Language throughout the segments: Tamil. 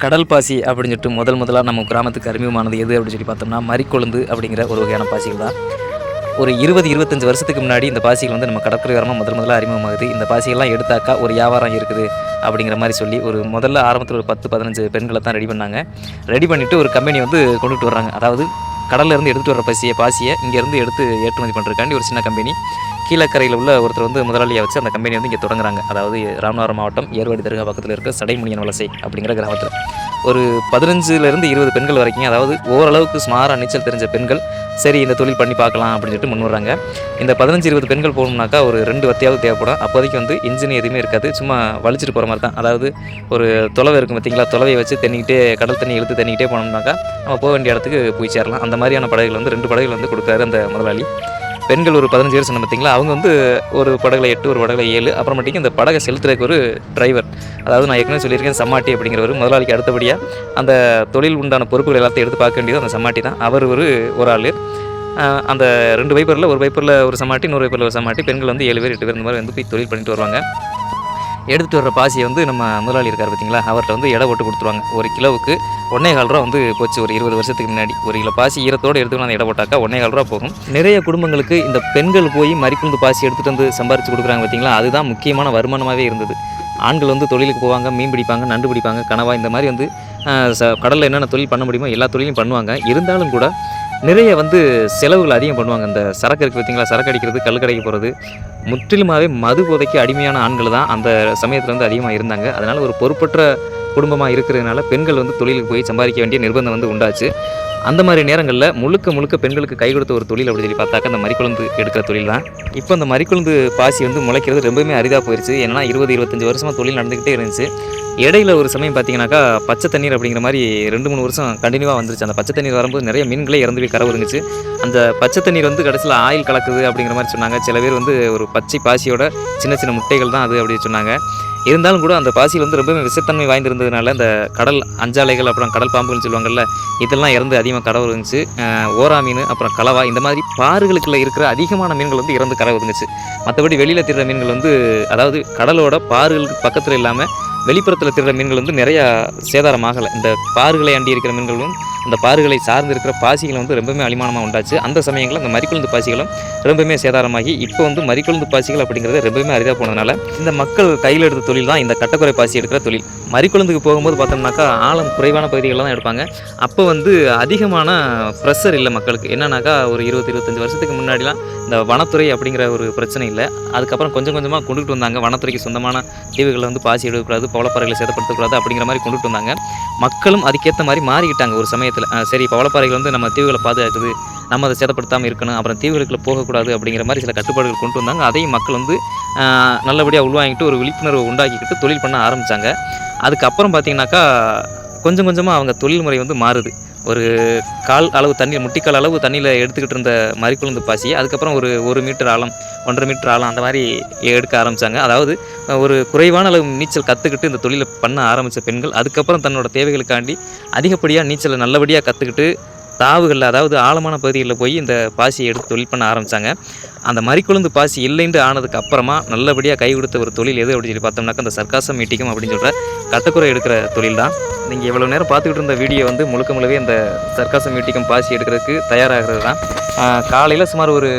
கடல் பாசி அப்படின்னு சொல்லிட்டு முதலாக நம்ம கிராமத்துக்கு அறிமுகமானது எது அப்படின்னு சொல்லி பார்த்தோம்னா மரிக்கொழுந்து அப்படிங்கிற ஒரு வகையான பாசிகள் தான். ஒரு 20-25 வருஷத்துக்கு முன்னாடி இந்த பாசிகள் வந்து நம்ம கடற்கரையோரமாக முதலாக அறிமுகமாகுது. இந்த பாசிகள்லாம் எடுத்தாக்கா ஒரு வியாபாரம் இருக்குது அப்படிங்கிற மாதிரி சொல்லி ஒரு முதல்ல ஆரம்பத்தில் ஒரு 10-15 பெண்களை தான் ரெடி பண்ணாங்க. ரெடி பண்ணிவிட்டு ஒரு கம்பெனி வந்து கொண்டுட்டு வர்றாங்க. அதாவது கடல்லேருந்து எடுத்துகிட்டு வர பாசியை இங்கேருந்து எடுத்து ஏற்றுமதி பண்ணுறதுக்காண்டி ஒரு சின்ன கம்பெனி கீழக்கரையில் உள்ள ஒருத்தர் வந்து முதலாளியாக வச்சு அந்த கம்பெனி வந்து இங்கே தொடங்குறாங்க. அதாவது ராமநாதபுரம் மாவட்டம் ஏர்வாடி தர்கா பக்கத்தில் இருக்க சடைமுனியன் வலசை அப்படிங்கிற கிராமத்தில் ஒரு 15லேருந்து 20 பெண்கள் வரைக்கும், அதாவது ஓரளவுக்கு ஸ்மாராக நீச்சல் தெரிஞ்ச பெண்கள் சரி இந்த தொழில் பண்ணி பார்க்கலாம் அப்படின்னு சொல்லிட்டு முன் வர்றாங்க. இந்த 15-20 பெண்கள் போகணும்னாக்கா ஒரு 2 வத்தியாவது தேவைப்படும். அப்போதைக்கு வந்து இன்ஜின் எதுவுமே இருக்காது, சும்மா வலிச்சிட்டு போகிற மாதிரி தான். அதாவது ஒரு தொலைவை இருக்கும் பார்த்தீங்களா, தொலைவையை வச்சு தண்ணிக்கிட்டே கடல் தண்ணி இழுத்து தண்ணிக்கிட்டே போனோம்னாக்கா நம்ம போக வேண்டிய இடத்துக்கு போய் சேரலாம். அந்த மாதிரியான படகுகள் வந்து 2 படகுகள் வந்து கொடுக்குறாரு அந்த முதலாளி. பெண்கள் ஒரு 15 பேர் சொன்ன பார்த்தீங்களா, அவங்க வந்து ஒரு படகுல 8, ஒரு படகுல 7. அப்புறமேட்டுக்கு இந்த படகை செலுத்துறதுக்கு ஒரு டிரைவர், அதாவது நான் ஏற்கனவே சொல்லியிருக்கேன் சம்மாட்டி அப்படிங்கிறவர் முதலாளிக்கு அடுத்தபடியாக அந்த தொழில் உண்டான பொறுப்புகள் எல்லாத்தையும் எடுத்து பார்க்க வேண்டியது அந்த சம்மாட்டி தான். அவர் ஒரு ஆள். அந்த 2 வைப்பரில் ஒரு வைப்பரில் ஒரு சம்மாட்டி, இன்னொரு வைப்பரில் ஒரு சம்மாட்டி, பெண்கள் வந்து 7 பேர் 8 பேர் இந்த மாதிரி வந்து போய் தொழில் பண்ணிட்டு வருவாங்க. எடுத்துகிட்டு வர்ற பாசியை வந்து நம்ம முதலாளி இருக்கார் பார்த்தீங்களா, அவர்கிட்ட வந்து எடை போட்டு கொடுத்துருவாங்க. ஒரு கிலோவுக்கு 1,4 ரூபா வந்து போச்சு. ஒரு 20 வருஷத்துக்கு முன்னாடி ஒரு கிலோ பாசி ஈரத்தோடு எடுத்துக்கணும் அந்த எடை போட்டாக்கா 1,4 ரூபா போகும். நிறைய குடும்பங்களுக்கு இந்த பெண்கள் போய் மரிக்குழுந்து பாசி எடுத்துகிட்டு வந்து சம்பாரித்து கொடுக்குறாங்க பார்த்தீங்களா, அதுதான் முக்கியமான வருமானமாகவே இருந்தது. ஆண்கள் வந்து தொழிலுக்கு போவாங்க, மீன் பிடிப்பாங்க, நண்டு பிடிப்பாங்க, கனவா இந்த மாதிரி வந்து கடலில் என்னென்ன தொழில் பண்ண முடியுமோ எல்லா தொழிலையும் பண்ணுவாங்க. இருந்தாலும் கூட நிறைய வந்து செலவுகள் அதிகம் பண்ணுவாங்க. இந்த சரக்கு இருக்குது பார்த்தீங்களா, சரக்கு அடிக்கிறது, கல் கடைக்கு போகிறது, முற்றிலுமாகவே மது போதைக்கு அடிமையான ஆண்கள் தான் அந்த சமயத்தில் வந்து அதிகமாக இருந்தாங்க. அதனால் ஒரு பொறுப்பற்ற குடும்பமாக இருக்கிறதுனால பெண்கள் வந்து தொழிலுக்கு போய் சம்பாதிக்க வேண்டிய நிர்பந்தம் வந்து உண்டாச்சு. அந்த மாதிரி நேரங்களில் முழுக்க பெண்களுக்கு கை கொடுத்த ஒரு தொழில் அப்படின்னு சொல்லி பார்த்தாக்க அந்த மரிக்குழுந்து எடுக்கிற தொழில் தான். இப்போ அந்த மரிக்குழுந்து பாசி வந்து முளைக்கிறது ரொம்பவுமே அரிதாக போயிடுச்சு. ஏன்னா 20-25 வருஷமாக தொழில் நடந்துக்கிட்டே இருந்துச்சு. இடையில ஒரு சமயம் பார்த்தீங்கன்னாக்கா பச்சை தண்ணீர் அப்படிங்கிற மாதிரி 2-3 வருஷம் கண்டினியூவாக வந்துருச்சு. அந்த பச்சை தண்ணீர் வரும்போது நிறைய மீன்களே இறந்து போய் கரை ஒதுங்குச்சு. அந்த பச்சை தண்ணீர் வந்து கடைசியில் ஆயில் கலக்குது அப்படிங்கிற மாதிரி சொன்னாங்க. சில பேர் வந்து ஒரு பச்சை பாசியோட சின்ன முட்டைகள் தான் அது அப்படின்னு சொன்னாங்க. இருந்தாலும் கூட அந்த பாசியில் வந்து ரொம்பவே விஷத்தன்மை வாய்ந்திருந்ததுனால இந்த கடல் அஞ்சாலைகள், அப்புறம் கடல் பாம்புகள்னு சொல்லுவாங்கள்ல, இதெல்லாம் இறந்து அதிகமாக கரை ஒதுங்குச்சு. ஓரா மீன், அப்புறம் கலவா, இந்த மாதிரி பாறுகளுக்குள்ள இருக்கிற அதிகமான மீன்கள் வந்து இறந்து கரை ஒதுங்குச்சு. மற்றபடி வெளியில் திடுற மீன்கள் வந்து, அதாவது கடலோட பாறுகளுக்கு பக்கத்தில் இல்லாமல் வெளிப்புறத்தில் திடுற மீன்கள் வந்து நிறையா சேதாரமாகலை. இந்த பாறுகளை அண்டி இருக்கிற மீன்களும் அந்த பாறுகளை சார்ந்து இருக்கிற பாசிகளும் வந்து ரொம்பவுமே அலிமானமாக உண்டாச்சு. அந்த சமயங்களில் அந்த மரிக்குழுந்து பாசிகளும் ரொம்பவுமே சேதாரமாகி இப்போ வந்து மரிக்குழுந்து பாசிகள் அப்படிங்கிறது ரொம்பவுமே அரிதாக போனதுனால இந்த மக்கள் கையில் எடுத்த தொழில் தான் இந்த கட்டக்குறை பாசி எடுக்கிற தொழில். மரிக்குழுந்துக்கு போகும்போது பார்த்தோம்னாக்கா ஆழம் குறைவான பகுதிகளில் தான் எடுப்பாங்க. அப்போ வந்து அதிகமான ப்ரெஷர் இல்லை மக்களுக்கு. என்னன்னாக்கா ஒரு 20-25 வருஷத்துக்கு முன்னாடிலாம் இந்த வனத்துறை அப்படிங்கிற ஒரு பிரச்சனை இல்லை. அதுக்கப்புறம் கொஞ்சமாக கொண்டுகிட்டு வந்தாங்க. வனத்துறைக்கு சொந்தமான தீவுகளில் வந்து பாசி எடுக்கக்கூடாது, பவளப்பாறைகளை சேதப்படுத்தக்கூடாது அப்படிங்கிற மாதிரி கொண்டுட்டு வந்தாங்க. மக்களும் அதுக்கேற்ற மாதிரி மாறிக்கிட்டாங்க ஒரு சமயத்தில். சரி, பவளப்பாறைகள் வந்து நம்ம தீவுகளை பாதுகாக்குது, நம்ம அதை சேதப்படுத்தாமல் இருக்கணும், அப்புறம் தீவுகளுக்குள்ள போகக்கூடாது அப்படிங்கிற மாதிரி சில கட்டுப்பாடுகள் கொண்டு வந்தாங்க. அதையும் மக்கள் வந்து நல்லபடியாக உள்வாங்கிட்டு ஒரு விழிப்புணர்வு உண்டாக்கிக்கிட்டு தொழில் பண்ண ஆரம்பித்தாங்க. அதுக்கப்புறம் பார்த்திங்கனாக்கா கொஞ்சமாக அவங்க தொழில் முறை வந்து மாறுது. ஒரு கால் அளவு தண்ணி, முட்டிக்கால் அளவு தண்ணியில் எடுத்துக்கிட்டு இருந்த மரிக்குழுந்து பாசியை அதுக்கப்புறம் ஒரு 1 மீட்டர் ஆழம், 1.5 மீட்டர் ஆழம் அந்த மாதிரி எடுக்க ஆரம்பித்தாங்க. அதாவது ஒரு குறைவான அளவு நீச்சல் கற்றுக்கிட்டு இந்த தொழிலை பண்ண ஆரம்பித்த பெண்கள் அதுக்கப்புறம் தன்னோட தேவைகளுக்காண்டி அதிகப்படியாக நீச்சலை நல்லபடியாக கற்றுக்கிட்டு தாவுகளில், அதாவது ஆழமான பகுதிகளில் போய் இந்த பாசியை எடுத்து தொழில் பண்ண ஆரம்பித்தாங்க. அந்த மரிக்குழுந்து பாசி இல்லைன்னு ஆனதுக்கு அப்புறமா நல்லபடியாக கை கொடுத்த ஒரு தொழில் எது அப்படின்னு சொல்லி பார்த்தோம்னாக்கா அந்த சர்க்காசம் மீட்டிங்கும் அப்படின்னு சொல்கிற கட்டக்குறை எடுக்கிற தொழில் தான். நீங்கள் இவ்வளோ நேரம் பார்த்துக்கிட்டு இருந்த வீடியோ வந்து முழுக்கவே இந்த சர்க்காசம் மீட்டிங்கும் பாசி எடுக்கிறதுக்கு தயாராகிறது தான். காலையில் சுமார் ஒரு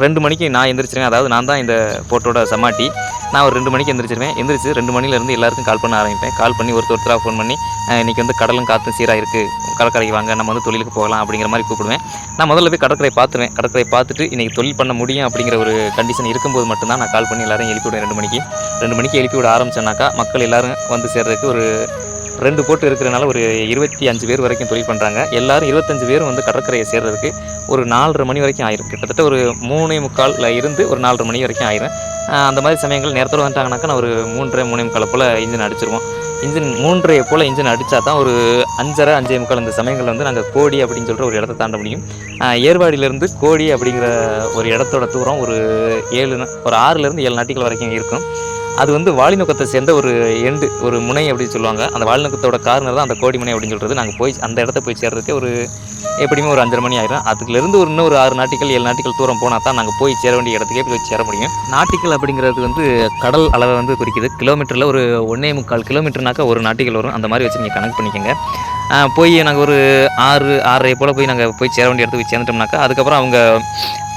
2 மணிக்கு நான் எந்திரிச்சிருவேன். அதாவது நான் தான் இந்த போட்டோட சமாட்டி. நான் ஒரு 2 மணிக்கு எந்திரிச்சிருவேன். எந்திரிச்சு 2 மணிலேருந்து எல்லாருக்கும் கால் பண்ண ஆரம்பிப்பேன். கால் பண்ணி ஒருத்தராக ஃபோன் பண்ணி இன்றைக்கி வந்து கடலும் காற்றும் சீராக இருக்குது, கடற்கரைக்கு வாங்க, நம்ம வந்து தொழிலுக்கு போகலாம் அப்படிங்கிற மாதிரி கூப்பிடுவேன். நான் முதல்ல போய் கடற்கரை பார்த்துருவேன். கடற்கரை பார்த்துட்டு இன்றைக்கி தொழில் பண்ண முடியும் அப்படிங்கிற ஒரு கண்டிஷன் இருக்கும்போது மட்டும்தான் நான் கால் பண்ணி எல்லோரும் எழுப்பி விடுவேன். 2 மணிக்கு எழுப்பி விட ஆரம்பித்தேன்னாக்கா மக்கள் எல்லோரும் வந்து சேர்றதுக்கு ஒரு 2 போட்டு இருக்கிறனால ஒரு 25 பேர் வரைக்கும் தொழில் பண்ணுறாங்க. எல்லோரும் 25 பேரும் வந்து கடற்கரையை சேர்றதுக்கு ஒரு 4:30 மணி வரைக்கும் ஆயிரும். கிட்டத்தட்ட ஒரு 3:45 இருந்து ஒரு 4:30 மணி வரைக்கும் ஆயிரும். அந்த மாதிரி சமயங்கள் நேரத்தோடு வந்துட்டாங்கனாக்கா நான் ஒரு 3:30 போல் இன்ஜின் அடிச்சிருவோம். இன்ஜின் 3:30 போல் இன்ஜின் அடித்தா தான் ஒரு 5:30 5:45 இந்த சமயங்கள் வந்து நாங்கள் கோடி அப்படின்னு சொல்கிற ஒரு இடத்த தாண்ட முடியும். ஏர்வாடியிலேருந்து கோடி அப்படிங்கிற ஒரு இடத்தோட தூரம் ஒரு 6-7 நாட்டிகள் வரைக்கும் இருக்கும். அது வந்து வாலிநோக்கத்தை சேர்ந்த ஒரு ஒரு முனை அப்படின்னு சொல்லுவாங்க. அந்த வாலிநோக்கத்தோட கார்னர் தான் அந்த கோடி முனை அப்படின்னு சொல்கிறது. நாங்கள் போய் அந்த இடத்த போய் சேர்றதுக்கு ஒரு எப்படியுமே ஒரு 5:30 மணி ஆயிரும். அதுலேருந்து இன்னும் ஒரு 6 நாட்டிகள் 7 நாட்டிகள் தூரம் போனால் தான் நாங்கள் போய் சேர வேண்டிய இடத்துக்கே போய் சேர முடியும். நாட்டிகள் அப்படிங்கிறது வந்து கடல் அளவை வந்து குறிக்குது. கிலோமீட்டரில் ஒரு 1.25 கிலோமீட்டர்னாக்கா ஒரு நாட்டிகள் வரும். அந்த மாதிரி வச்சு நீங்கள் கணக்கு பண்ணிக்கோங்க. போய் நாங்கள் ஒரு 6, 6:30 போல் போய் நாங்கள் போய் சேர வேண்டிய இடத்துக்கு சேர்ந்துட்டோம்னாக்கா அதுக்கப்புறம் அவங்க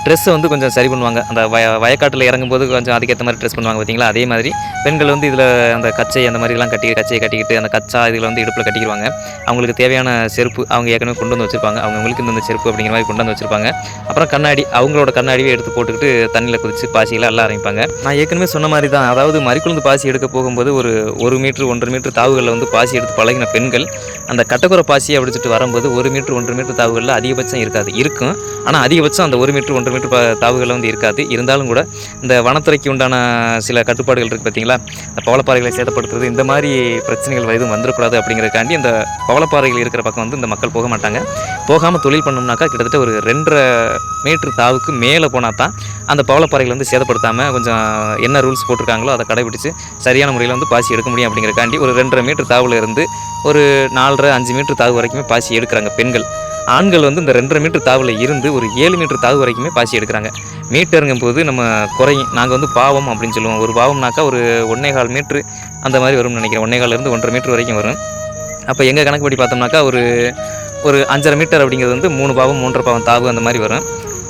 ட்ரெஸ்ஸை வந்து கொஞ்சம் சரி பண்ணுவாங்க. அந்த வயக்காட்டில் இறங்கும்போது கொஞ்சம் அதுக்கேற்ற மாதிரி ட்ரெஸ் பண்ணுவாங்க பார்த்தீங்களா, அதே மாதிரி பெண்கள் வந்து இதில் அந்த கச்சை அந்த மாதிரிலாம் கச்சையை கட்டிக்கிட்டு அந்த கச்சா இதில் வந்து இடுப்பில் கட்டிக்கிடுவாங்க. அவங்களுக்கு தேவையான செருப்பு அவங்க ஏற்கனவே கொண்டு வந்து வச்சுருப்பாங்க. அவங்களுக்கு இந்த செருப்பு அப்படிங்கிற மாதிரி கொண்டு வந்து வச்சுருப்பாங்க. அப்புறம் கண்ணாடி அவங்களோட கண்ணாடியே எடுத்து போட்டுக்கிட்டு தண்ணியில் குதித்து பாசியெல்லாம் எல்லாம் ஆரம்பிப்பாங்க. நான் ஏற்கனவே சொன்ன மாதிரி தான், அதாவது மறிக்குழுந்து பாசி எடுக்க போகும்போது ஒரு 1 மீட்டர் 1.5 மீட்டர் தாவுகளில் வந்து பாசி எடுத்து பழகின பெண்கள் அந்த கட்டக்குறை பாசியை அப்படிச்சிட்டு வரும்போது 1 மீட்டர் 1.5 மீட்டர் தாவுகளில் அதிகபட்சம் இருக்காது, இருக்கும். ஆனால் அதிகபட்சம் அந்த 1 மீட்டர் 1.5 மீட்டர் தாவுகளில் வந்து இருக்காது. இருந்தாலும் கூட இந்த வனத்துறைக்கு உண்டான சில கட்டுப்பாடுகள் இருக்குது பார்த்தீங்களா, இந்த பவளப்பாறைகளை சேதப்படுத்துறது இந்த மாதிரி பிரச்சனைகள் எதுவும் வந்துடக்கூடாது அப்படிங்கிறதுக்காண்டி அந்த பவளப்பாறைகள் இருக்கிற பக்கம் வந்து இந்த மக்கள் போக மாட்டாங்க. போகாமல் தொழில் பண்ணோம்னாக்கா கிட்டத்தட்ட ஒரு 2.5 மீட்டர் தாவுக்கு மேலே போனால் தான் அந்த பவளப்பாறைகள் வந்து சேதப்படுத்தாமல் கொஞ்சம் என்ன ரூல்ஸ் போட்டிருக்காங்களோ அதை கடைபிடிச்சு சரியான முறையில் வந்து பாசி எடுக்க முடியும் அப்படிங்கிறக்காண்டி ஒரு 2.5 மீட்டர் தாவில் இருந்து ஒரு 4.5 5 மீட்டர் தாவு வரைக்குமே பாசி எடுக்கிறாங்க பெண்கள். ஆண்கள் வந்து இந்த 2.5 மீட்டர் தாவில் இருந்து ஒரு 7 மீட்டர் தாவு வரைக்குமே பாசி எடுக்கிறாங்க. மீட்டருங்கும் போது நம்ம குறையும். நாங்கள் வந்து பாவம் அப்படின்னு சொல்லுவோம். ஒரு பாவம்னாக்கா ஒரு 1.25 மீட்ரு அந்த மாதிரி வரும்னு நினைக்கிறேன். 1.25 1.5 மீட்டர் வரைக்கும் வரும். அப்போ எங்கள் கணக்குப்படி பார்த்தோம்னாக்கா ஒரு 5.5 மீட்டர் அப்படிங்கிறது வந்து 3 பாவம் 3.5 பாவம் தாவு அந்த மாதிரி வரும்.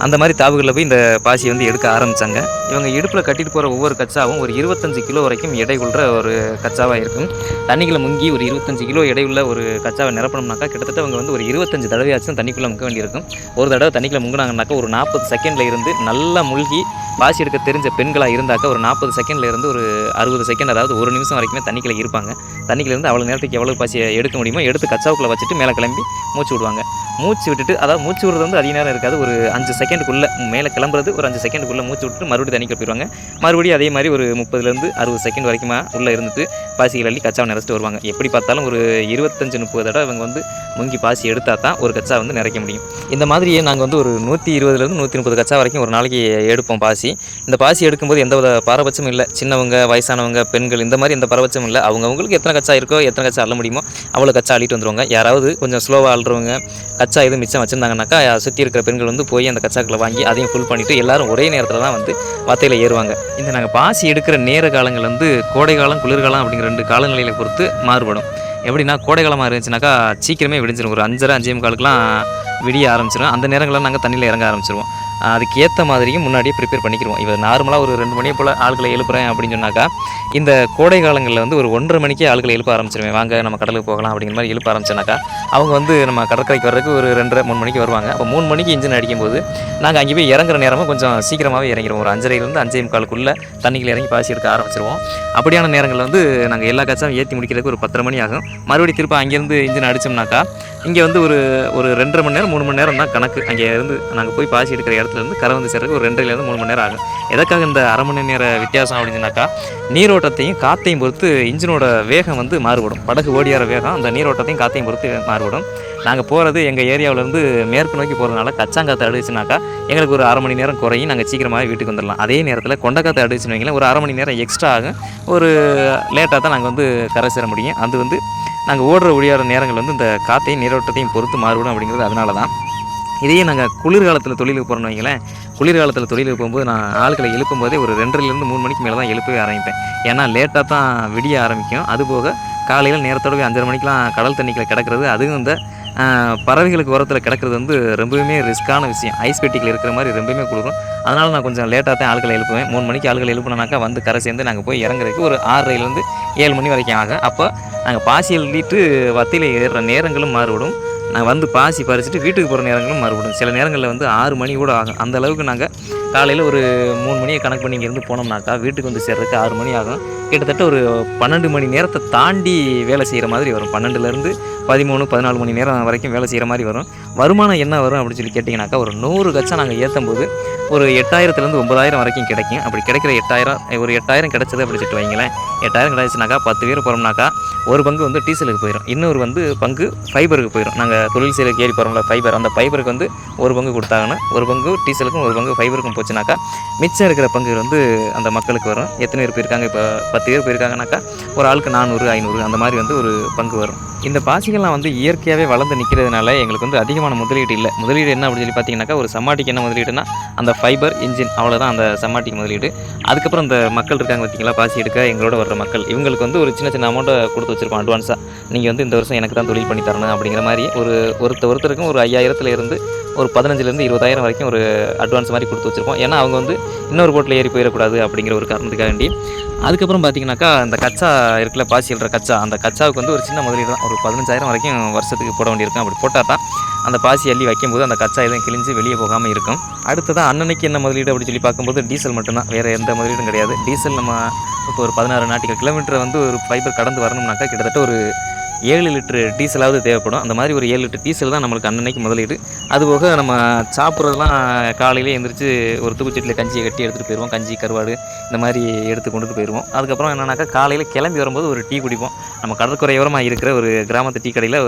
அந்த மாதிரி தாவுகளில் போய் இந்த பாசியை வந்து எடுக்க ஆரம்பித்தாங்க. இவங்க இடுப்பில் கட்டிட்டு போகிற ஒவ்வொரு கச்சாவும் ஒரு 25 கிலோ வரைக்கும் எடை கொள்கிற ஒரு கச்சாவாக இருக்கும். தண்ணிக்குள்ளே முங்கி ஒரு 25 கிலோ எடை உள்ள ஒரு கச்சாவை நிரப்பணும்னாக்கா கிட்டத்தட்ட அவங்க வந்து ஒரு 25 தடவையாச்சும் தண்ணிக்குள்ளே முங்க வேண்டியிருக்கும். ஒரு தடவை தண்ணிக்குள்ளே முங்கினாங்கனாக்கா ஒரு 40 செகண்டில் இருந்து நல்லா மூழ்கி பாசி எடுக்க தெரிஞ்ச பெண்களாக இருந்தாக்கா ஒரு 40 செகண்டில் இருந்து ஒரு 60 செகண்ட், அதாவது 1 நிமிஷம் வரைக்குமே தண்ணிக்குள்ளே இருப்பாங்க. தண்ணிக்குள்ளேருந்து அவ்வளோ நேரத்துக்கு எவ்வளோ பாசியை எடுக்க முடியுமோ எடுத்து கச்சாவுக்குள்ளே வச்சுட்டு மேலே கிளம்பி மூச்சு விடுவாங்க. மூச்சு விட்டுட்டு, அதாவது மூச்சு விடுறது வந்து அதிக நேரம் இருக்காது, ஒரு 5 செகண்டுக்குள்ளே மேலே கிளம்புறது ஒரு 5 செகண்டுக்குள்ளே மூச்சு விட்டு மறுபடியும் தண்ணிக்குள்ள போயிடுவாங்க. மறுபடியும் அதே மாதிரி ஒரு 30லேருந்து 60 செகண்ட் வரைக்கும் உள்ளே இருந்துட்டு பாசிகள் அள்ளி கச்சாவை நிறச்சிட்டு வருவாங்க. எப்படி பார்த்தாலும் ஒரு 25-30 தடவை இவங்க வந்து முங்கி பாசி எடுத்தால் தான் ஒரு கச்சா வந்து நிறைக்க முடியும். இந்த மாதிரியே நாங்கள் வந்து ஒரு 120லேருந்து 130 கச்சா வரைக்கும் ஒரு நாளைக்கு எடுப்போம் பாசி. இந்த பாசி எடுக்கும்போது எந்த வித பாரபட்சமும் இல்லை. சின்னவங்க, வயசானவங்க, பெண்கள் இந்த மாதிரி எந்த பாரபட்சமும் இல்லை. அவங்கவுங்களுக்கு எத்தனை கச்சா இருக்கோ எத்தனை கச்சா அள்ள முடியுமோ அவ்வளோ கச்சா அள்ளிட்டு வந்துடுவாங்க. யாராவது கொஞ்சம் ஸ்லோவாக அள்ளுறவங்க கச்சா எதுவும் மிச்சம் வச்சுருந்தாங்கனாக்கா சுற்றி இருக்கிற பெண்கள் வந்து போய் அந்த கச்சாக்களை வாங்கி அதையும் ஃபுல் பண்ணிவிட்டு எல்லோரும் ஒரே நேரத்தில் தான் வந்து வத்தையில் ஏறுவாங்க. இந்த நாங்கள் பாசி எடுக்கிற நேர காலங்கள் வந்து கோடை காலம் குளிர்காலம் அப்படிங்கிற 2 காலநிலையை பொறுத்து மாறுபடும். எப்படின்னா கோடை காலமாக இருந்துச்சுனாக்கா சீக்கிரமே விடிஞ்சிடும். ஒரு 5:30 5:45 விடிய ஆரம்பிச்சிடும். அந்த நேரங்களில் நாங்கள் தண்ணியில் இறங்க ஆரம்பிச்சிருவோம். அதுக்கேற்ற மாதிரியும் முன்னாடியே ப்ரிப்பேர் பண்ணிக்கிடுவோம். இப்போ நார்மலாக ஒரு 2 மணியை போல் ஆட்களை எழுப்புறேன் அப்படின்னு சொன்னாக்கா இந்த கோடை காலங்களில் வந்து ஒரு 1:30 மணிக்கே ஆட்களை எழுப்ப ஆரம்பிச்சிருவேன். வாங்க நம்ம கடலுக்கு போகலாம் அப்படிங்கிற மாதிரி எழுப்ப ஆரம்பிச்சோன்னாக்கா அவங்க வந்து நம்ம கடற்கரைக்கு வர்றதுக்கு ஒரு 2:30 3 மணிக்கு வருவாங்க. அப்போ 3 மணிக்கு இன்ஜின் அடிக்கும்போது நாங்கள் அங்கே போய் இறங்குற நேரமும் கொஞ்சம் சீக்கிரமாகவே இறங்கிடுவோம். ஒரு 5:30லேருந்து 5:45 தண்ணிகள் இறங்கி பாசி எடுக்க ஆரம்பிச்சிருவோம். அப்படியான நேரங்களில் வந்து நாங்கள் எல்லா கச்சாவும் ஏற்றி முடிக்கிறதுக்கு ஒரு 10:30 மணி ஆகும். மறுபடியும் திரும்ப அங்கேருந்து இன்ஜின் அடித்தோம்னாக்கா இங்கே வந்து ஒரு 2.5 மணி நேரம் 3 மணி நேரம் தான் கணக்கு. அங்கே இருந்து நாங்கள் போய் பாசி எடுக்கிற இடத்துலேருந்து கரை வந்து சேர்றதுக்கு ஒரு 2.5லேருந்து 3 மணி நேரம் ஆகும். எதற்காக இந்த அரை மணி நேர வித்தியாசம் அப்படின்னாக்கா நீரோட்டத்தையும் காற்றையும் பொறுத்து இன்ஜினோட வேகம் வந்து மாறுபடும். படகு ஓடியார வேகம் அந்த நீரோட்டத்தையும் காற்றையும் பொறுத்து மாறுபடும். நாங்கள் போகிறது எங்கள் ஏரியாவிலேருந்து மேற்கு நோக்கி போகிறதுனால கச்சாங்காற்று அடிச்சுனாக்கா எங்களுக்கு ஒரு அரை மணி நேரம் குறையும். நாங்கள் சீக்கிரமாகவே வீட்டுக்கு வந்துடலாம். அதே நேரத்தில் கொண்டக்காற்று அடிச்சுன்னு வைங்களேன், ஒரு அரை மணி நேரம் எக்ஸ்ட்ரா ஆகும். ஒரு லேட்டாக தான் நாங்கள் வந்து கரை சேர முடியும். அது வந்து நாங்கள் ஓடியார நேரங்கள் வந்து இந்த காற்றையும் நீரோட்டத்தையும் பொறுத்து மாறுபடும் அப்படிங்கிறது அதனால தான். இதையே நாங்கள் குளிர்காலத்தில் தொழிலுக்கு போகிறோன்னு வைங்களேன், குளிர்காலத்தில் தொழிலுக்கு போகும்போது நான் ஆட்களை எழுப்பும் போதே ஒரு 2லேருந்து 3 மணிக்கு மேலே தான் எழுப்பவே ஆரம்பிப்பேன். ஏன்னா லேட்டாக தான் விடிய ஆரம்பிக்கும். அதுபோக காலையில் நேரத்தோடவே 5:30 மணிக்கெலாம் கடல் தண்ணிக்குள்ள கிடக்கிறது, அதுவும் இந்த பறவைகளுக்கு உரத்தில் கிடக்கிறது வந்து ரொம்பவுமே ரிஸ்க்கான விஷயம். ஐஸ் பெட்டிக்கில் இருக்கிற மாதிரி ரொம்பவுமே குளிரும். அதனால் நான் கொஞ்சம் லேட்டாக தான் ஆட்களை எழுப்புவேன். 3 மணிக்கு ஆட்களை எழுப்புனாக்கா வந்து கரை சேர்ந்து நாங்கள் போய் இறங்குறதுக்கு ஒரு 6:30லேருந்து 7 மணி வரைக்கும் ஆகும். அப்போ நாங்கள் பாசி எழுதிட்டு வத்தியில் ஏறுற நேரங்களும் மாறுபடும். நாங்கள் வந்து பாசி பறிச்சுட்டு வீட்டுக்கு போகிற நேரங்களும் மாறுபடும். சில நேரங்களில் வந்து 6 மணி கூட ஆகும். அந்த அளவுக்கு நாங்கள் காலையில் ஒரு 3 மணியை கணக்கு பண்ணி இங்கேருந்து போனோம்னாக்கா வீட்டுக்கு வந்து சேர்றதுக்கு 6 மணி ஆகும். கிட்டத்தட்ட ஒரு 12 மணி நேரத்தை தாண்டி வேலை செய்கிற மாதிரி வரும். 12லேருந்து 13 14 மணி நேரம் வரைக்கும் வேலை செய்கிற மாதிரி வரும். வருமானம் என்ன வரும் அப்படின்னு சொல்லி கேட்டிங்கனாக்கா ஒரு 100 கச்சா நாங்கள் ஏற்றும் போது ஒரு 8,000லேருந்து 9,000 வரைக்கும் கிடைக்கும். அப்படி கிடைக்கிற 8,000 ஒரு 8,000 கிடச்சது அப்படி சொல்லிட்டு வைங்களேன். 8,000 கிடச்சினாக்கா 10 பேர் போகிறோம்னாக்கா ஒரு பங்கு வந்து டீசலுக்கு போயிடும், இன்னொரு வந்து பங்கு ஃபைபருக்கு போயிடும். நாங்கள் தொழில் செய்யறதுக்கு ஏறி போகிறோம்ல ஃபைபர், அந்த ஃபைபருக்கு வந்து ஒரு பங்கு கொடுத்தாங்கன்னா ஒரு பங்கு டீசலுக்கும் ஒரு பங்கு ஃபைபருக்கும் போச்சுனாக்கா மிச்சம் இருக்கிற பங்கு வந்து அந்த மக்களுக்கு வரும். எத்தனை பேர் போயிருக்காங்க, இப்போ 10 பேர் போயிருக்காங்கனாக்கா ஒரு ஆளுக்கு 400 500 அந்த மாதிரி வந்து ஒரு பங்கு வரும். இந்த பாசிகள்லாம் வந்து இயற்கையாகவே வளர்ந்து நிற்கிறதுனால எங்களுக்கு வந்து அதிகமான முதலீடு இல்லை. முதலீடு என்ன அப்படின்னு சொல்லி பார்த்தீங்கன்னாக்கா, ஒரு சம்மாட்டிக்கு என்ன முதலீடுனா அந்த ஃபைபர் இன்ஜின், அவ்வளோதான் அந்த சம்மாட்டிக்கு முதலீடு. அதுக்கப்புறம் இந்த மக்கள் இருக்காங்க பார்த்தீங்களா, பாசி எடுக்க எங்களோட வர்ற மக்கள், இவங்களுக்கு வந்து ஒரு சின்ன சின்ன அமௌண்ட்டை கொடுத்து வச்சுருப்போம் அட்வான்ஸாக. நீங்கள் வந்து இந்த வருஷம் எனக்கு தான் தொழில் பண்ணி தரணும் அப்படிங்கிற மாதிரி ஒருத்தருக்கும் ஒரு 5000 இருந்து ஒரு 15,000 20,000 வரைக்கும் ஒரு அட்வான்ஸ் மாதிரி கொடுத்து வச்சுருப்போம். ஏன்னா அவங்க வந்து இன்னொரு போட்டில் ஏறி போயிடக்கூடாது அப்படிங்கிற ஒரு காரணத்துக்காண்டி. அதுக்கப்புறம் பார்த்தீங்கன்னாக்கா, அந்த கச்சா இருக்குல்ல, பாசி எழுற கச்சா, அந்த கச்சாவுக்கு வந்து ஒரு சின்ன முதலீடு தான், ஒரு 15,000 வரைக்கும் வருஷத்துக்கு போட வேண்டியிருக்கும். அப்படி போட்டால் தான் அந்த பாசி அள்ளி வைக்கும்போது அந்த கச்சா எதுவும் கிழிஞ்சு வெளியே போகாமல் இருக்கும். அடுத்ததான் அன்னன்னைக்கு என்ன முதலீடு அப்படின்னு சொல்லி பார்க்கும்போது டீசல் மட்டும்தான், வேறு எந்த முதலீடும் கிடையாது. டீசல் நம்ம இப்போ ஒரு 16 நாட்டிகள் கிலோமீட்டர் வந்து ஒரு ஃபைபர் கடந்து வரணும்னாக்கா கிட்டத்தட்ட ஒரு 7 லிட்டரு டீசலாவது தேவைப்படும். அந்த மாதிரி ஒரு 7 லிட்டர் டீசல் தான் நம்மளுக்கு அன்னன்னைக்கு முதலீடு. அதுபோக நம்ம சாப்பிட்றதுலாம் காலையிலே எழுந்திரிச்சு ஒரு தூக்குச்சட்டியில் கஞ்சியை கட்டி எடுத்துகிட்டு போயிடுவோம். கஞ்சி கருவாடு இந்த மாதிரி எடுத்து கொண்டுட்டு போயிடுவோம். அதுக்கப்புறம் என்னன்னாக்கா, காலையில் கிளம்பி வரும்போது ஒரு டீ குடிப்போம். நம்ம கடற்கரையோரமாக இருக்கிற ஒரு கிராமத்து டீ கடையில்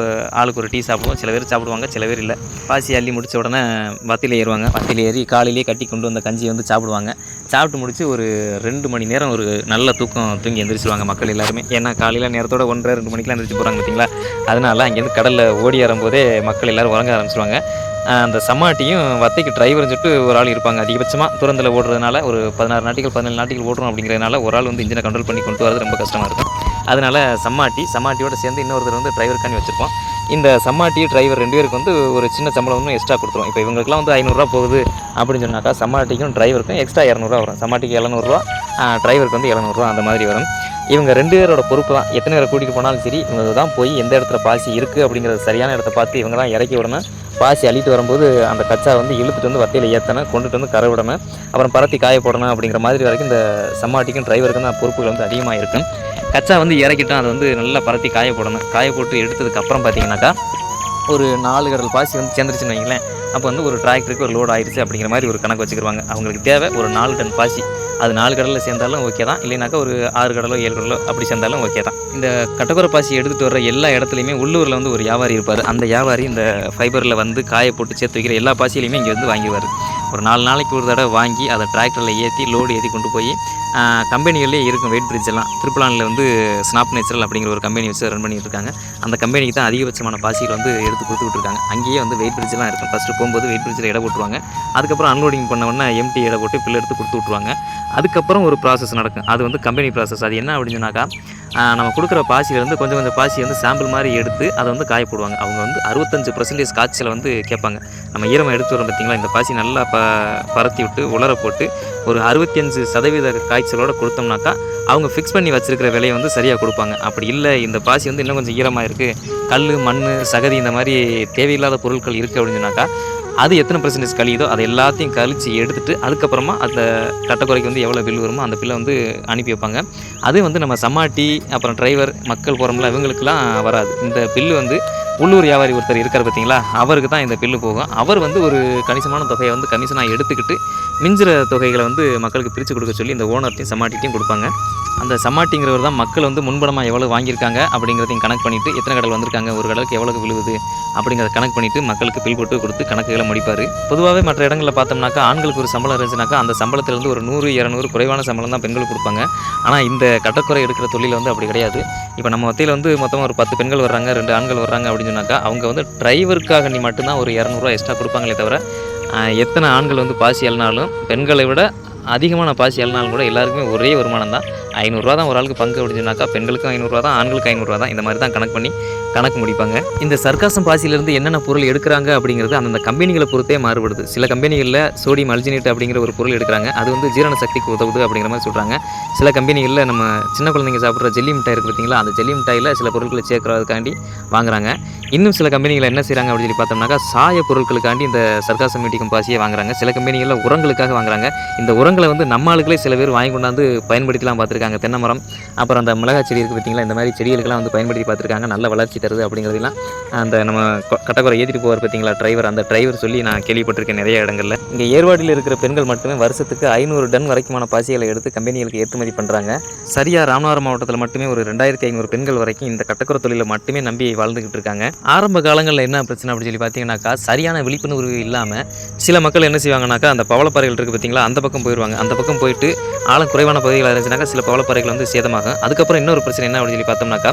ஆளுக்கு ஒரு டீ சாப்பிடுவோம். சில பேர் சாப்பிடுவாங்க, சில பேர் இல்லை. பாசி அள்ளி முடித்த உடனே வத்தியில் ஏறுவாங்க. வத்தியில் ஏறி காலையிலேயே கட்டி கொண்டு வந்த கஞ்சியை வந்து சாப்பிடுவாங்க. சாப்பிட்டு முடிச்சு ஒரு 2 மணி நேரம் ஒரு நல்ல தூக்கம் தூங்கி எந்திரிச்சிருவாங்க மக்கள் எல்லாருமே. ஏன்னா காலையில் நேரத்தோட 1:30 2 மணிக்கெலாம் எந்திரிச்சு போகிறாங்க பார்த்தீங்களா. அதனால் அங்கேருந்து கடலில் ஓடி ஏறும்போதே மக்கள் எல்லோரும் உறங்க ஆரம்பிச்சிருவாங்க. அந்த சம்மாட்டியும் வத்தைக்கு டிரைவர்னு சொல்லிட்டு ஒரு ஆள் இருப்பாங்க. அதிகபட்சமாக தூரத்தில் ஓடுறதுனால ஒரு 16 நாட்டிகள் 17 நாட்டிகள் ஓடுறோம் அப்படிங்கிறதுனால ஒரு ஆள் வந்து இன்ஜினை கண்ட்ரோல் பண்ணி கொண்டு வரது ரொம்ப கஷ்டமாக இருக்கும். அதனால் சம்மாட்டியோட சேர்ந்து இன்னொருத்தர் வந்து டிரைவருக்காண்டி வச்சுருப்போம். இந்த சம்மாட்டி டிரைவர் 2 பேருக்கு வந்து ஒரு சின்ன சம்பளம் வந்து எக்ஸ்ட்ரா கொடுத்துருவோம். இப்போ இவங்களுக்குலாம் வந்து 500 போகுது அப்படின்னு சொன்னாக்கா, சம்மாட்டிக்கும் டிரைவருக்கும் எக்ஸ்ட்ரா 200 வரும். சம்மாட்டிக்கு 700, டிரைவருக்கு வந்து 700 அந்த மாதிரி வரும். இவங்க 2 பேரோட பொறுப்பு தான். எத்தனை பேரை கூட்டிகிட்டு போனாலும் சரி, இவங்க தான் போய் எந்த இடத்துல பாசி இருக்குது அப்படிங்கிறது சரியான இடத்த பார்த்து இவங்க தான் இறக்கி விடணும். பாசி அள்ளிட்டு வரும்போது அந்த கச்சா வந்து இழுத்துட்டு வந்து வத்தையில் ஏற்றணும், கொண்டுட்டு வந்து கரை விடணும், அப்புறம் பரத்தி காய போடணும் அப்படிங்கிற மாதிரி வரைக்கும் இந்த சம்மாட்டிக்கும் டிரைவருக்கும் தான் பொறுப்புகள் வந்து அதிகமாக இருக்கும். கச்சா வந்து இறக்கிட்டோம், அதை வந்து நல்லா பரத்தி காய போடணும். காய போட்டு எடுத்ததுக்கப்புறம் பார்த்தீங்கன்னாக்கா, ஒரு 4 கடல் பாசி வந்து சேர்ந்துருச்சுன்னு வைங்களேன். அப்போ வந்து ஒரு டிராக்டருக்கு ஒரு லோடு ஆயிடுச்சு அப்படிங்கிற மாதிரி ஒரு கணக்கு வச்சுக்கிடுவாங்க. அவங்களுக்கு தேவை ஒரு 4 டன் பாசி. அது 4 கடலில் சேர்ந்தாலும் ஓகே தான், இல்லைனாக்கா ஒரு 6 கடலோ 7 கடலோ அப்படி சேர்ந்தாலும் ஓகே தான். இந்த கட்டக்குறை பாசி எடுத்துகிட்டு வர எல்லா இடத்துலையுமே உள்ளூரில் வந்து ஒரு வியாபாரி இருப்பார். அந்த வியாபாரி இந்த ஃபைபரில் வந்து காய போட்டு சேர்த்து வைக்கிற எல்லா பாசியிலையுமே இங்கே வந்து வாங்கிடுவார். ஒரு 4 நாளைக்கு ஒரு தடவை வாங்கி அதை டிராக்டரில் ஏற்றி லோடு ஏற்றி கொண்டு போய் கம்பெனிகளே இருக்கும். வெயிட் பிரிட்ஜ் எல்லாம் திருப்பலானில் வந்து ஸ்னாப் நேச்சுரல் அப்படிங்கிற ஒரு கம்பெனி வச்சு ரன் பண்ணிட்டு இருக்காங்க. அந்த கம்பெனிக்கு தான் அதிகபட்சமான பாசிகள் வந்து எடுத்து கொடுத்துக்கிட்டு இருக்காங்க. அங்கேயே வந்து வெயிட் பிரிட்ஜெலாம் இருக்கும். ஃபஸ்ட்டு போகும்போது வெயிட் பிரிட்ஜில் இடம் போட்டுருவாங்க. அதுக்கப்புறம் அன்லோடிங் பண்ண உடனே எம்டி இடம் போட்டு பில் எடுத்து கொடுத்து விட்ருவாங்க. அதுக்கப்புறம் ஒரு ப்ராசஸ் நடக்கும். அது வந்து கம்பெனி ப்ராசஸ். அது என்ன அப்படின்னு சொன்னாக்கா, நம்ம கொடுக்குற பாசியிலேருந்து கொஞ்சம் கொஞ்சம் பாசி வந்து சாம்பிள் மாதிரி எடுத்து அதை வந்து காய போடுவாங்க. அவங்க வந்து 65% காய்ச்சலை வந்து கேட்பாங்க. நம்ம ஈரமாக எடுத்து வரோம் பார்த்தீங்களா, இந்த பாசி நல்லா பரத்தி விட்டு உலர போட்டு ஒரு 65% காய்ச்சலோடு கொடுத்தோம்னாக்கா அவங்க ஃபிக்ஸ் பண்ணி வச்சுருக்கிற விலையை வந்து சரியாக கொடுப்பாங்க. அப்படி இல்லை, இந்த பாசி வந்து இன்னும் கொஞ்சம் ஈரமாக இருக்குது, கல் மண் சகதி இந்த மாதிரி தேவையில்லாத பொருட்கள் இருக்குது அப்படின்னு சொன்னாக்கா, அது எத்தனை % கழியுதோ அதை எல்லாத்தையும் கழித்து எடுத்துகிட்டு அதுக்கப்புறமா அந்த கட்டக்குறைக்கு வந்து எவ்வளோ பில் வருமோ அந்த பில்லை வந்து அனுப்பி வைப்பாங்க. அது வந்து நம்ம சம்மாட்டி அப்புறம் டிரைவர் மக்கள் போகிறோம்ல இவங்களுக்குலாம் வராது. இந்த பில்லு வந்து உள்ளூர் வியாபாரி ஒருத்தர் இருக்கார் பார்த்தீங்களா, அவருக்கு தான் இந்த பில்லு போகும். அவர் வந்து ஒரு கணிசமான தொகையை வந்து கமிஷனாக எடுத்துக்கிட்டு மிஞ்சிற தொகைகளை வந்து மக்களுக்கு பிரித்து கொடுக்க சொல்லி இந்த ஓனர்ட்டையும் சம்மாட்டிட்டையும் கொடுப்பாங்க. அந்த சம்மாட்டிங்கிறவர் தான் மக்கள் வந்து முன்பணமாக எவ்வளோ வாங்கியிருக்காங்க அப்படிங்கிறதையும் கணக்கு பண்ணிவிட்டு, எத்தனை கடல் வந்திருக்காங்க, ஒரு கடலுக்கு எவ்வளோக்கு விழுவுது அப்படிங்கிறத கணக்கு பண்ணிவிட்டு மக்களுக்கு பில் போட்டு கொடுத்து கணக்குகளை முடிப்பார். பொதுவாகவே மற்ற இடங்களில் பார்த்தோம்னாக்கா ஆண்களுக்கு ஒரு சம்பளம் இருந்துச்சுனாக்கா அந்த சம்பளத்திலேருந்து ஒரு 100-200 குறைவான சம்பளம் தான் பெண்களுக்கு கொடுப்பாங்க. ஆனால் இந்த கட்டக்குறை எடுக்கிற தொழில் வந்து அப்படி கிடையாது. இப்போ நம்ம மத்தியில் வந்து மொத்தம் ஒரு 10 பெண்கள் வர்றாங்க, 2 ஆண்கள் வர்றாங்க அப்படின்னு சொன்னாக்கா அவங்க வந்து டிரைவருக்காக நீ மட்டும்தான் ஒரு 200 எக்ஸ்ட்ரா கொடுப்பாங்களே தவிர, எத்தனை ஆண்கள் வந்து பாசி அள்ளினாலும் பெண்களை விட அதிகமான பாசி அள்ளினாலும் கூட எல்லாருக்குமே ஒரே வருமானம் தான். 500 தான் ஒரு ஆளுக்கு பங்கு அப்படின்னு சொன்னாக்கா பெண்களுக்கும் 500 தான், ஆண்களுக்கு 500 தான். இந்த மாதிரி தான் கணக்கு பண்ணி கணக்கு முடிப்பாங்க. இந்த சர்க்காசம் பாசியிலேருந்து என்னென்ன பொருள் எடுக்கிறாங்க அப்படிங்கிறது அந்தந்த கம்பெனிகளை பொறுத்தே மாறுபடுது. சில கம்பெனிகளில் சோடியம் அல்ஜினேட் அப்படிங்கிற ஒரு பொருள் எடுக்கிறாங்க. அது வந்து ஜீரண சக்திக்கு உதவுது அப்படிங்கிற மாதிரி சொல்கிறாங்க. சில கம்பெனிகளில் நம்ம சின்ன குழந்தைங்க சாப்பிட்ற ஜெல்லி மிட்டாய் இருக்குது பார்த்தீங்களா, அந்த ஜெல்லி மிட்டாயில் சில பொருட்களை சேர்க்கறதுக்காண்டி வாங்குறாங்க. இன்னும் சில கம்பெனிகள் என்ன செய்கிறாங்க அப்படின்னு சொல்லி பார்த்தோம்னாக்கா, சாய பொருட்களுக்காண்டி இந்த சர்க்காசம் மீட்டிக்கும் பாசியை வாங்குறாங்க. சில கம்பெனிகளில் உரங்களுக்காக வாங்குறாங்க. இந்த உரங்களை வந்து நம்ம ஆளுகளே சில பேர் வாங்கி கொண்டாந்து பயன்படுத்திலாம் பார்த்துருக்காங்க. தென்னை மரம் அப்புறம் அந்த மிளகாய் செடி இருக்குது பார்த்தீங்களா, இந்த மாதிரி செடிகளுக்கெல்லாம் வந்து பயன்படுத்தி பார்த்துருக்காங்க. நல்ல வளர்ச்சி தருது அப்படிங்கிறதெல்லாம் அந்த நம்ம கட்டக்குறை ஏற்றிட்டு போவார் பார்த்தீங்களா டிரைவர், அந்த டிரைவர் சொல்லி நான் கேள்விப்பட்டிருக்கேன் நிறைய இடங்களில். இங்கே ஏர்வாடியில் இருக்கிற பெண்கள் மட்டுமே வருஷத்துக்கு 500 டன் வரைக்குமான பாசிகளை எடுத்து கம்பெனிகளுக்கு ஏற்றுமதி பண்ணுறாங்க. சரியாக ராமநாதபுரம் மாவட்டத்தில் மட்டுமே ஒரு 2500 பெண்கள் வரைக்கும் இந்த கட்டக்குறை தொழிலை மட்டுமே நம்பி வாழ்ந்துக்கிட்டு இருக்காங்க. ஆரம்ப காலங்கள்ல என்ன பிரச்சனை அப்படின்னு சொல்லி பார்த்தீங்கன்னாக்கா, சரியான விழிப்புணர்வு இல்லாம, சில மக்கள் என்ன செய்வாங்கனாக்கா, அந்த பவளப்பாறைகள் இருக்கு பார்த்தீங்களா, அந்த பக்கம் போயிருவாங்க. அந்த பக்கம் போயிட்டு ஆழம் குறைவான பகுதிகளா இருந்துச்சுனாக்கா, சில பவளப்பாறைகள் வந்து சேதமாகும். அதுக்கப்புறம் இன்னொரு பிரச்சனை என்ன அப்படின்னு சொல்லி பார்த்தோம்னாக்கா,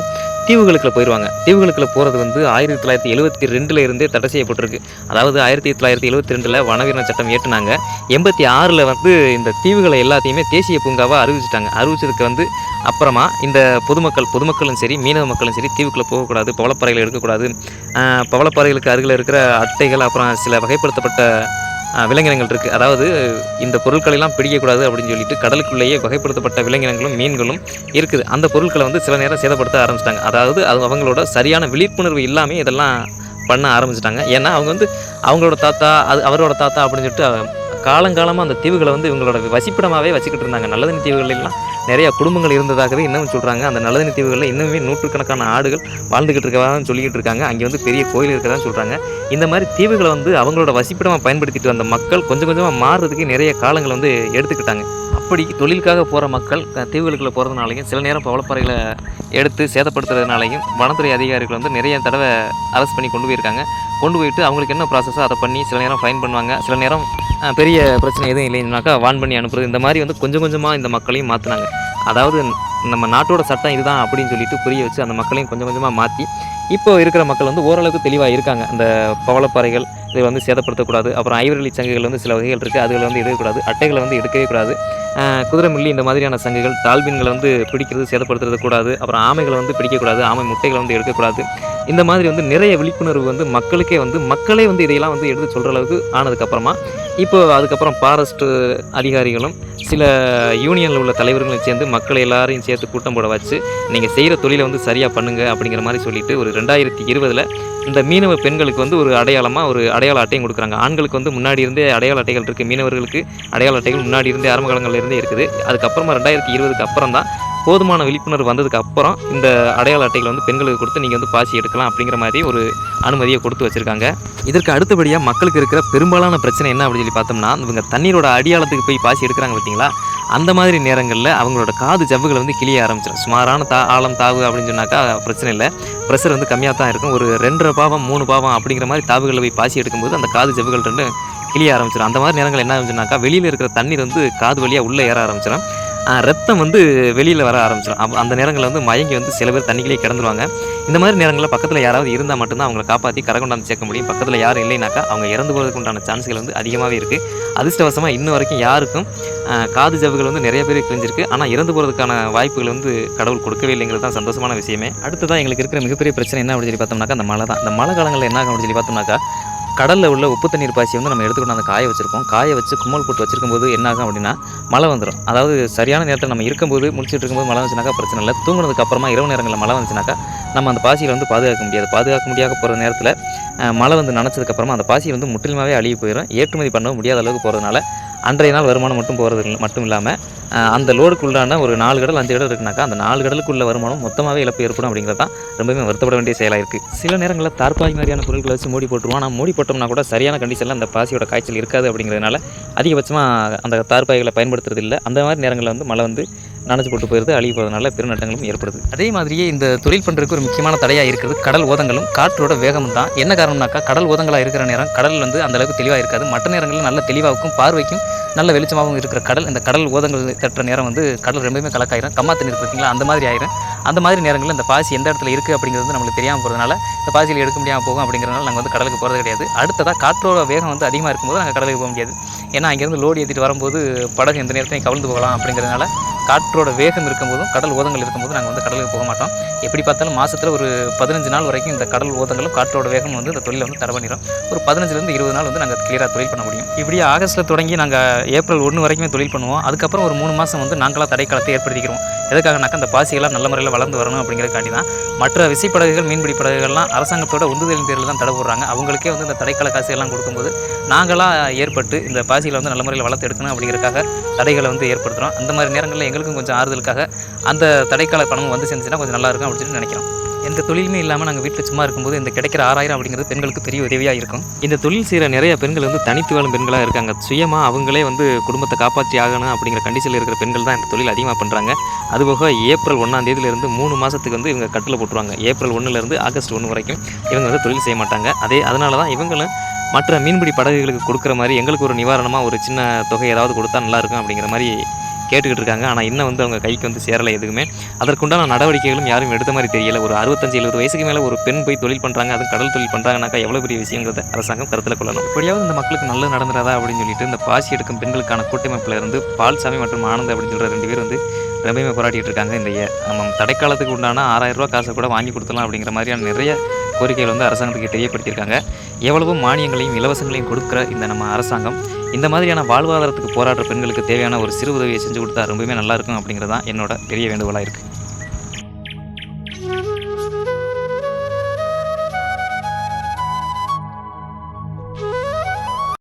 தீவுகளுக்குள்ள போயிருவாங்க. தீவுகளுக்குள்ள போறது வந்து 1972ல இருந்தே தடை செய்யப்பட்டிருக்கு. அதாவது 1972ல வனவிலங்கு சட்டம் இயற்றுனாங்க. 86ல வந்து இந்த தீவுகள எல்லாத்தையுமே தேசிய பூங்காவா அறிவிச்சுட்டாங்க. அறிவிச்சதுக்கு வந்து அப்புறமா இந்த பொதுமக்களும் சரி, மீனவ மக்களும் சரி தீவுக்குள்ள போகக்கூடாது, பவளப்பாறைகள எடுக்கக்கூடாது. பவளப்பாறைகளுக்கு அருகில இருக்கிற அட்டைகள், அப்புறம் சில வகைப்படுத்தப்பட்ட விலங்கினங்கள் இருக்குது. அதாவது இந்த பொருட்களெல்லாம் பிடிக்கக்கூடாது அப்படின்னு சொல்லிட்டு கடலுக்குள்ளேயே வகைப்படுத்தப்பட்ட விலங்கினங்களும், மீன்களும் இருக்குது. அந்த பொருட்கள வந்து சில நேரம் சேதப்படுத்த ஆரம்பிச்சுட்டாங்க. அதாவது அது அவங்களோட சரியான விழிப்புணர்வு இல்லாமயே இதெல்லாம் பண்ண ஆரம்பிச்சுட்டாங்க. ஏன்னா அவங்க வந்து அவங்களோட தாத்தா, அவரோட தாத்தா அப்படின்னு சொல்லிட்டு காலங்காலமா அந்த தீவுகள வந்து இவங்களோட வசிப்பிடமாவே வச்சுக்கிட்டு இருந்தாங்க. நல்லதண்ணி தீவுகள்லாம் நெறைய குடும்பங்கள் இருந்ததாகவே இன்னமும் சொல்றாங்க. அந்த நல்லதண்ணி தீவுகள்ல இன்னுமே நூற்றுக்கணக்கான ஆடுகள் வாழ்ந்துகிட்டு இருக்கதான்னு சொல்லிக்கிட்டு இருக்காங்க. அங்கே வந்து பெரிய கோயில் இருக்கிறதா சொல்றாங்க. இந்த மாரி தீவுகள வந்து அவங்களோட வசிப்பிடமா பயன்படுத்திட்டு வந்த மக்கள் கொஞ்சம் கொஞ்சமா மாறுறதுக்கு நெறைய காலங்கள் வந்து எடுத்துக்கிட்டாங்க. அப்படி தொழிலுக்காக போற மக்கள் தீவுகளுக்குள்ள போறதுனாலயும், சில நேரம் பவளப்பாறைகள எடுத்து சேதப்படுத்துறதுனாலயும், வனத்துறை அதிகாரிகள் வந்து நெறைய தடவ அரெஸ்ட் பண்ணி கொண்டு போயிருக்காங்க. கொண்டு போயிட்டு அவங்களுக்கு என்ன ப்ராசஸோ அத பண்ணி சில நேரம் ஃபைன் பண்ணுவாங்க. சில நேரம் பெரிய பிரச்சனை எதுவும் இல்லைன்னாக்கா வார்ன் பண்ணி அனுப்புறது. இந்த மாரி வந்து கொஞ்சம் கொஞ்சமா இந்த மக்களையும் மாத்துனாங்க. அதாவது நம்ம நாட்டோட சட்டம் இதுதான் அப்படின்னு சொல்லிட்டு புரிய வச்சு அந்த மக்களையும் கொஞ்சம் கொஞ்சமா மாத்தி, இப்போ இருக்கிற மக்கள் வந்து ஓரளவுக்கு தெளிவா இருக்காங்க. அந்த பவளப்பாறைகள் இத வந்து சேதப்படுத்தக்கூடாது. அப்புறம் ஐவரளி சங்குகள் வந்து சில வகைகள் இருக்கு. அதுகள வந்து எடுக்கக்கூடாது. அட்டைகள வந்து எடுக்கவே கூடாது. குதிரைமுள்ளி இந்த மாதிரியான சங்குகள், டால்பின்கள வந்து பிடிக்கிறது, சேதப்படுத்துறது கூடாது. அப்புறம் ஆமைகள வந்து பிடிக்கக்கூடாது. ஆமை முட்டைகள வந்து எடுக்கக்கூடாது. இந்த மாதிரி வந்து நிறைய விழிப்புணர்வு வந்து மக்களுக்கே வந்து மக்களே வந்து இதையெல்லாம் வந்து எடுத்து சொல்ற அளவுக்கு ஆனதுக்கப்புறமா, இப்போ அதுக்கப்புறம் ஃபாரஸ்ட் அதிகாரிகளும், சில யூனியன்ல உள்ள தலைவர்களும் சேர்ந்து மக்கள் எல்லாரையும் சேர்த்து கூட்டம் போட வச்சு, நீங்க செய்ற தொழில வந்து சரியா பண்ணுங்க அப்படிங்கிற மாரி சொல்லிட்டு, ஒரு 2020ல இந்த மீனவ பெண்களுக்கு வந்து ஒரு அடையாளமா ஒரு அடையாள அட்டையும் குடுக்குறாங்க. ஆண்களுக்கு வந்து முன்னாடி இருந்தே அடையாள அட்டைகள் இருக்கு. மீனவர்களுக்கு அடையாள அட்டைகள் முன்னாடி இருந்தே ஆரம்ப காலங்கள்ல இருந்தே இருக்குது. அதுக்கப்புறமா 2020க்கு அப்புறம் தான் போதுமான விழிப்புணர்வு வந்ததுக்கு அப்புறம் இந்த அடையாள அட்டைகள வந்து பெண்களுக்கு குடுத்து நீங்க வந்து பாசி எடுக்கலாம் அப்படிங்கிற மாரி ஒரு அனுமதிய குடுத்து வச்சிருக்காங்க. இதற்கு அடுத்தபடியா மக்களுக்கு இருக்கிற பெரும்பாலான பிரச்சனை என்ன அப்படின்னு சொல்லி பார்த்தோம்னா, இவங்க தண்ணீரோட அடியாழத்துக்கு போய் பாசி எடுக்குறாங்க பார்த்தீங்களா? அந்த மாதிரி நேரங்கள்ல அவங்களோட காது ஜவ்வுகள் வந்து கிழிய ஆரம்பிச்சிரும். சுமாரான ஆழம் தாவு அப்படின்னு சொன்னாக்கா பிரச்சனை இல்ல. பிரஷர் வந்து கம்மியா தான் இருக்கும். ஒரு 2 1/2 பாவம், 3 பாவம் அப்படிங்கிற மாரி தாவுகள்ல போய் பாசி எடுக்கும்போது அந்த காது ஜவ்வுகள் 2 கிழிய ஆரம்பிச்சிரும். அந்த மாரி நேரங்கள்ல என்ன ஆகும்னாக்கா, வெளியில இருக்கிற தண்ணீர் வந்து காது வழியா உள்ள ஏற ஆரம்பிச்சிரும். ரத்தம் வந்து வெளியில வர ஆரம்பிச்சிரும். அந்த நேரங்கள்ல வந்து மயங்கி வந்து சில பேர் தண்ணிக்குள்ளேயே கிடந்துருவாங்க. இந்த மாரி நேரங்கள்ல பக்கத்துல யாராவது இருந்தா மட்டும் தான் அவங்கள காப்பாத்தி கரை கொண்டாந்து சேர்க்க முடியும். பக்கத்துல யாரும் இல்லைனாக்கா, அவங்க இறந்து போறதுக்கு உண்டான சான்ஸ்கள் வந்து அதிகமாவே இருக்கு. அதிர்ஷ்டவசமா இன்ன வரைக்கும் யாருக்கும் காது ஜவ்வுகள் வந்து நெறைய பேருக்கு கிழிஞ்சிருக்கு. ஆனா இறந்து போறதுக்கான வாய்ப்புகள் வந்து கடவுள் கொடுக்கவே இல்லைங்கிறது தான் சந்தோஷமான விஷயமே. அடுத்ததா எங்களுக்கு இருக்கிற மிகப்பெரிய பிரச்சனை என்ன அப்படின்னு சொல்லி பார்த்தோம்னாக்கா, அந்த மழை தான். இந்த மழை காலங்கள்ல என்ன ஆகும் அப்படின்னு சொல்லி பார்த்தோம்னாக்கா, கடல்ல உள்ள உப்பு தண்ணீர் பாசியை வந்து நம்ம எடுத்து கொண்டாந்து காய வச்சிருப்போம். காய வச்சு கும்மல் போட்டு வச்சிருக்கும்போது என்ன ஆகும் அப்படின்னா, மழை வந்துரும். அதாவது சரியான நேரத்தில நம்ம இருக்கும்போது, முழிச்சிட்டு இருக்கும்போது மழை வந்துச்சுனாக்கா பிரச்சனை இல்ல. தூங்குனதுக்கு அப்புறமா இரவு நேரங்கள்ல மழை வந்துச்சுனாக்கா, நம்ம அந்த பாசியில வந்து பாதுகாக்க முடியாது. பாதுகாக்க முடியாத போற நேரத்தில மழை வந்து நனைச்சதுக்கு அப்புறமா அந்த பாசி வந்து முற்றிலுமாவே அழுகி போயிரும். ஏற்றுமதி பண்ணவும் முடியாத அளவுக்கு போறதுனால, அன்றைய நாள் வருமானம் மட்டும் இல்லாம, அந்த லோடுக்குள்ளான ஒரு 4 கடல் 5 கடல் இருக்குனாக்கா, அந்த 4 கடலுக்குள்ள வருமானம் மொத்தமாவே இழப்பு ஏற்படும் அப்படிங்கிறது தான் ரொம்பவே வருத்தப்பட வேண்டிய செயலா இருக்கு. சில நேரங்கள்ல தார்ப்பாய் மாதிரியான பொருட்கள வச்சு மூடி போட்டுருவோம். ஆனா மூடி போட்டோம்னா கூட சரியான கண்டிஷன்ல அந்த பாசியோட காய்ச்சல் இருக்காது அப்படிங்கிறதுனால, அதிகபட்சமா அந்த தார்ப்பாய்கள பயன்படுத்துறது இல்ல. அந்த மாதிரி நேரங்கள்ல வந்து மழை வந்து நனைஞ்சு போட்டு போயிருது, அழுகி போறதுனால பெருநட்டங்களும் ஏற்படுது. அதே மாதிரியே இந்த தொழில் பண்ணுறதுக்கு ஒரு முக்கியமான தடையா இருக்கிறது கடல் ஓதங்களும் காற்றோட வேகமும் தான். என்ன காரணம்னாக்கா, கடல் ஓதங்களா இருக்கிற நேரம் கடல் வந்து அந்த அளவுக்கு தெளிவா இருக்காது. மற்ற நேரங்களில் நல்ல தெளிவாகவும் பார்வைக்கும் நல்ல வெளிச்சமாகவும் இருக்கிற கடல், இந்த கடல் ஓதங்கள் தட்டுற நேரம் வந்து கடல் ரொம்பவுமே கலக்காயிரும். கம்மா தண்ணீர் பார்த்தீங்களா, அந்த மாதிரி ஆயிரும். அந்த மாதிரி நேரங்களில் இந்த பாசி எந்த இடத்துல இருக்குது அப்படிங்கிறது வந்து நம்மளுக்கு தெரியாமல் போகிறதுனால, இந்த பாசியில் எடுக்க முடியாமல் போகும். அப்படிங்கிறதுனால நாங்கள் வந்து கடலுக்கு போகிறது கிடையாது. அடுத்ததாக காற்றோட வேகம் வந்து அதிகமாக இருக்கும்போது நாங்கள் கடலுக்கு போக முடியாது. ஏன்னா அங்கேருந்து லோடு ஏற்றிட்டு வரும்போது படகு எந்த நேரத்தையும் கவிழ்ந்து போகலாம். அப்படிங்கிறதுனால காற்றோட வேகம் இருக்கும்போதும் கடல் ஓதங்கள் இருக்கும்போது நாங்கள் வந்து கடலுக்கு போக மாட்டோம். எப்படி பார்த்தாலும் மாதத்தில் ஒரு 15 நாள் வரைக்கும் இந்த கடல் ஓதங்களும் காற்றோட வேகம் வந்து இந்த தொழிலை வந்து தடை பண்ணிடும். ஒரு 15லேருந்து 20 நாள் வந்து நாங்கள் கிளியராக தொழில் பண்ண முடியும். இப்படியே ஆகஸ்ட்டில் தொடங்கி நாங்கள் ஏப்ரல் 1 வரைக்குமே தொழில் பண்ணுவோம். அதுக்கப்புறம் ஒரு 3 மாதம் வந்து நாங்களாக தடைக்காலத்தை ஏற்படுத்திக்கிறோம். எதுக்காகனாக்கா அந்த பாசிகள்லாம் நல்ல முறையில் வளர்ந்து வரணும் அப்படிங்கிறதுக்காண்டி தான். மற்ற விசைப்படகுகள், மீன்பிடி படகுகள்லாம் அரசாங்கத்தோட உந்துதலின் பேரில் தான் தடை போடுறாங்க. அவங்களுக்கே வந்து இந்த தடைக்கால காசுகள்லாம் கொடுக்கும்போது நாங்களாக ஏற்பட்டு இந்த பாசிகளை வந்து நல்ல முறையில் வளர்த்து எடுக்கணும் அப்படிங்கிறதுக்காக தடைகளை வந்து ஏற்படுத்துகிறோம். அந்த மாதிரி நேரங்களில் எங்களுக்கும் கொஞ்சம் ஆறுதலுக்காக அந்த தடைக்கால பணமும் வந்து சேர்ந்துச்சுன்னா கொஞ்சம் நல்லாயிருக்கும் அப்படின்னு சொல்லி நினைக்கிறோம். எந்த தொழிலுமே இல்லாமல் நாங்கள் வீட்டில் சும்மா இருக்கும்போது இந்த கிடைக்கிற 6000 அப்படிங்கிறது பெண்களுக்கு பெரிய உதவியாக இருக்கும். இந்த தொழில் செய்கிற நிறைய பெண்கள் வந்து தனித்து வாழும் பெண்களாக இருக்காங்க. சுயமாக அவங்களே வந்து குடும்பத்தை காப்பாற்றி ஆகணும் அப்படிங்கிற கண்டிஷனில் இருக்கிற பெண்கள் தான் இந்த தொழில் அதிகமாக பண்ணுறாங்க. அதுபோக ஏப்ரல் 1ஆம் தேதியிலிருந்து 3 மாதத்துக்கு வந்து இவங்க கட்டில் போட்டுருவாங்க. ஏப்ரல் 1லேருந்து ஆகஸ்ட் 1 வரைக்கும் இவங்க வந்து தொழில் செய்ய மாட்டாங்க. அதனால தான் இவங்களும் மற்ற மீன்பிடி படகுகளுக்கு கொடுக்குற மாதிரி எங்களுக்கு ஒரு நிவாரணமாக ஒரு சின்ன தொகை ஏதாவது கொடுத்தா நல்லாயிருக்கும் அப்படிங்கிற மாதிரி கேட்டுக்கிட்டு இருக்காங்க. ஆனால் இன்னும் வந்து அவங்க கைக்கு வந்து சேரலை எதுவுமே. அதற்குண்டான நடவடிக்கைகளும் யாரும் எடுத்த மாதிரி தெரியல. ஒரு 65-70 வயசுக்கு மேலே ஒரு பெண் போய் தொழில் பண்ணுறாங்க, அது கடல் தொழில் பண்ணுறாங்கனாக்கா எவ்வளோ பெரிய விஷயங்கிறத அரசாங்கம் கருத்தில் கொள்ளணும். எப்படியாவது இந்த மக்களுக்கு நல்லது நடந்துடாதா அப்படின்னு சொல்லிட்டு இந்த பாசி எடுக்கும் பெண்களுக்கான கூட்டமைப்பில் இருந்து பால்சாமி மற்றும் ஆனந்த் அப்படின்னு சொல்கிற 2 பேர் வந்து ரொம்பவே போராட்டிகிட்டு இருக்காங்க. இந்த நம்ம தடைக்காலத்துக்கு உண்டான 6000 ரூபா காசை கூட வாங்கி கொடுத்துலாம் அப்படிங்கிற மாதிரியான நிறைய கோரிக்கைகள் வந்து அரசாங்கத்துக்கு தெரியப்படுத்தியிருக்காங்க. எவ்வளவோ மானியங்களையும் இலவசங்களையும் கொடுக்குற இந்த நம்ம அரசாங்கம் இந்த மாதிரியான வாழ்வாதாரத்துக்கு போராடுற பெண்களுக்கு தேவையான ஒரு சிறு உதவியை செஞ்சு கொடுத்தா ரொம்பவே நல்லாயிருக்கும் அப்படிங்கிறது தான் என்னோட பெரிய வேண்டுகோளாக இருக்குது.